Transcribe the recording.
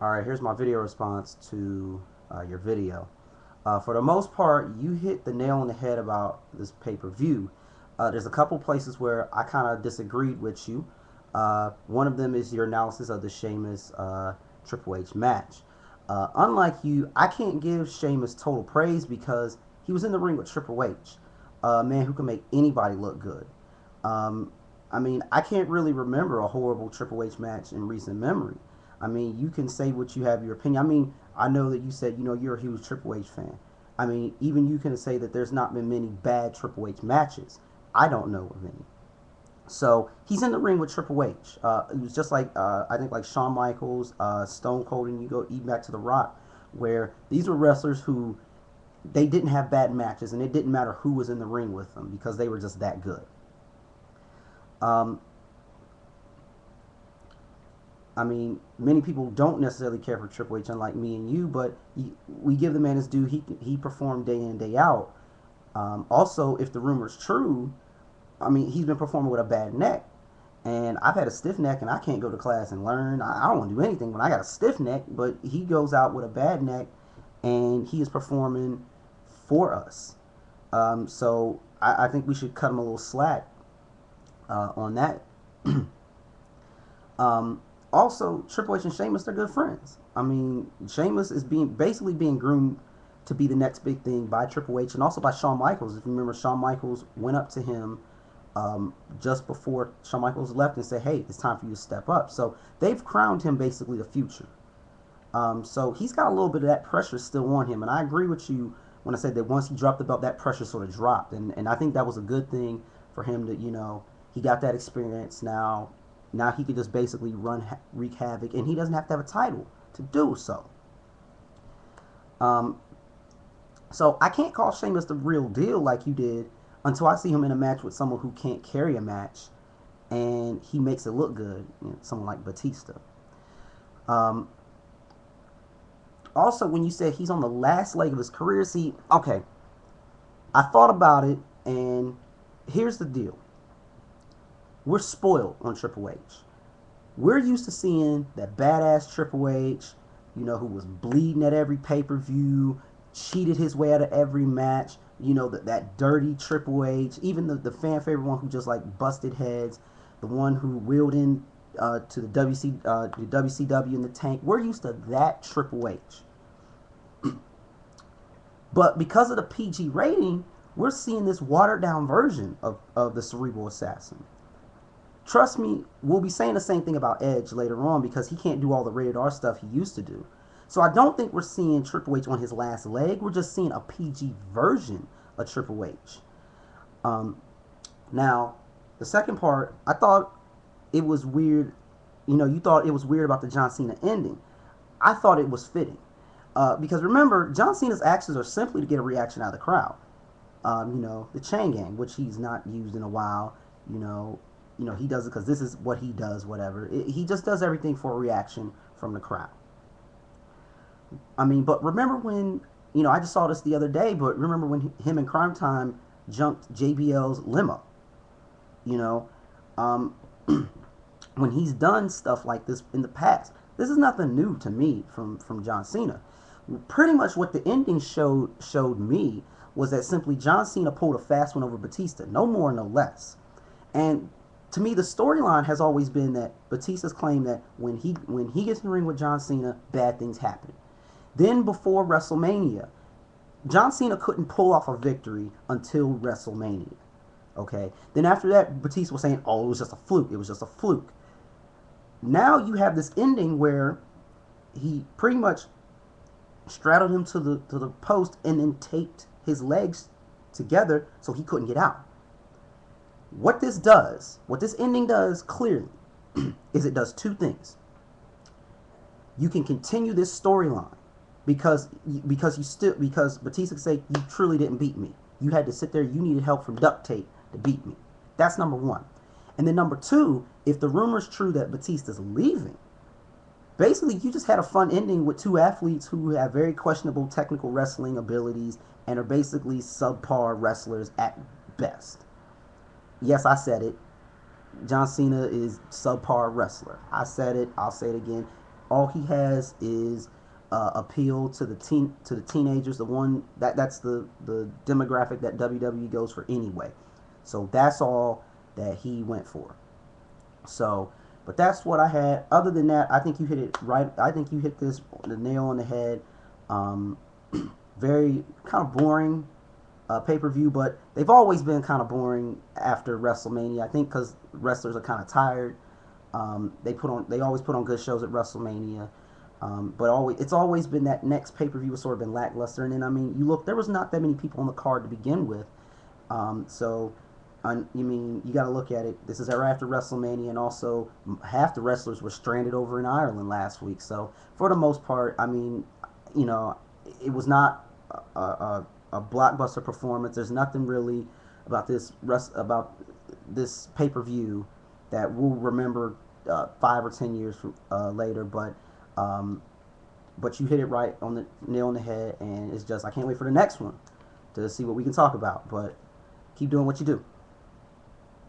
Alright, here's my video response to your video. For the most part, you hit the nail on the head about this pay-per-view. There's a couple places where I kind of disagreed with you. One of them is your analysis of the Sheamus Triple H match. Unlike you, I can't give Sheamus total praise because he was in the ring with Triple H, a man who can make anybody look good. I mean, I can't really remember a horrible Triple H match in recent memory. I mean, you can say what you have your opinion. I mean, I know that you said, you're a huge Triple H fan. I mean, even you can say that there's not been many bad Triple H matches. I don't know of any. So he's in the ring with Triple H. It was just like I think like Shawn Michaels, Stone Cold, and you go even back to The Rock, where these were wrestlers who they didn't have bad matches, and it didn't matter who was in the ring with them because they were just that good. I mean, many people don't necessarily care for Triple H, unlike me and you, but we give the man his due. He performed day in, day out. Also, if the rumor's true, I mean, he's been performing with a bad neck. And I've had a stiff neck, and I can't go to class and learn. I don't want to do anything when I got a stiff neck, but he goes out with a bad neck, and he is performing for us. So I think we should cut him a little slack on that. Also, Triple H and Sheamus, they're good friends. I mean, Sheamus is basically being groomed to be the next big thing by Triple H and also by Shawn Michaels. If you remember, Shawn Michaels went up to him just before Shawn Michaels left and said, hey, it's time for you to step up. So they've crowned him basically the future. So he's got a little bit of that pressure still on him. And I agree with you when I said that once he dropped the belt, that pressure sort of dropped. And I think that was a good thing for him to, he got that experience now. Now he could just basically wreak havoc, and he doesn't have to have a title to do so. So I can't call Sheamus the real deal like you did until I see him in a match with someone who can't carry a match, and he makes it look good, someone like Batista. Also, when you said he's on the last leg of his career, see, okay, I thought about it, and here's the deal. We're spoiled on Triple H. We're used to seeing that badass Triple H, who was bleeding at every pay-per-view, cheated his way out of every match, that dirty Triple H, even the fan favorite one who just like busted heads, the one who wheeled in to the WCW in the tank. We're used to that Triple H. But because of the PG rating, we're seeing this watered down version of the Cerebral Assassin. Trust me, we'll be saying the same thing about Edge later on because he can't do all the rated R stuff he used to do. So I don't think we're seeing Triple H on his last leg. We're just seeing a PG version of Triple H. Now, the second part, I thought it was weird. You thought it was weird about the John Cena ending. I thought it was fitting. Because remember, John Cena's actions are simply to get a reaction out of the crowd. The chain gang, which he's not used in a while, he does it because this is what he does, whatever. He just does everything for a reaction from the crowd. I mean, but remember when, I just saw this the other day, but remember when him and Crime Time jumped JBL's limo? When he's done stuff like this in the past. This is nothing new to me from John Cena. Pretty much what the ending showed me was that simply John Cena pulled a fast one over Batista. No more, no less. And to me, the storyline has always been that Batista's claim that when he gets in the ring with John Cena, bad things happen. Then before WrestleMania, John Cena couldn't pull off a victory until WrestleMania. Okay? Then after that, Batista was saying, oh, it was just a fluke. It was just a fluke. Now you have this ending where he pretty much straddled him to the post and then taped his legs together so he couldn't get out. What this ending does clearly, is it does two things. You can continue this storyline because Batista could say, you truly didn't beat me. You had to sit there, you needed help from duct tape to beat me. That's number one. And then number two, if the rumor's true that Batista's leaving, basically you just had a fun ending with two athletes who have very questionable technical wrestling abilities and are basically subpar wrestlers at best. Yes, I said it. John Cena is subpar wrestler. I said it. I'll say it again. all he has is appeal to the teenagers. The one that's the demographic that WWE goes for anyway. So that's all that he went for. So, but that's what I had. Other than that, I think you hit it right. I think you hit the nail on the head. Um, Very kind of boring pay per view, but they've always been kind of boring after WrestleMania. I think because wrestlers are kind of tired. They always put on good shows at WrestleMania. But it's always been that next pay per view has sort of been lackluster. And then I mean, you look, there was not that many people on the card to begin with. So you mean you got to look at it. This is right after WrestleMania, and also half the wrestlers were stranded over in Ireland last week. So for the most part, I mean, you know, it was not a blockbuster performance. There's nothing really about this pay per view that we'll remember 5 or 10 years later. But you hit it right on the nail on the head, and it's just I can't wait for the next one to see what we can talk about. But keep doing what you do.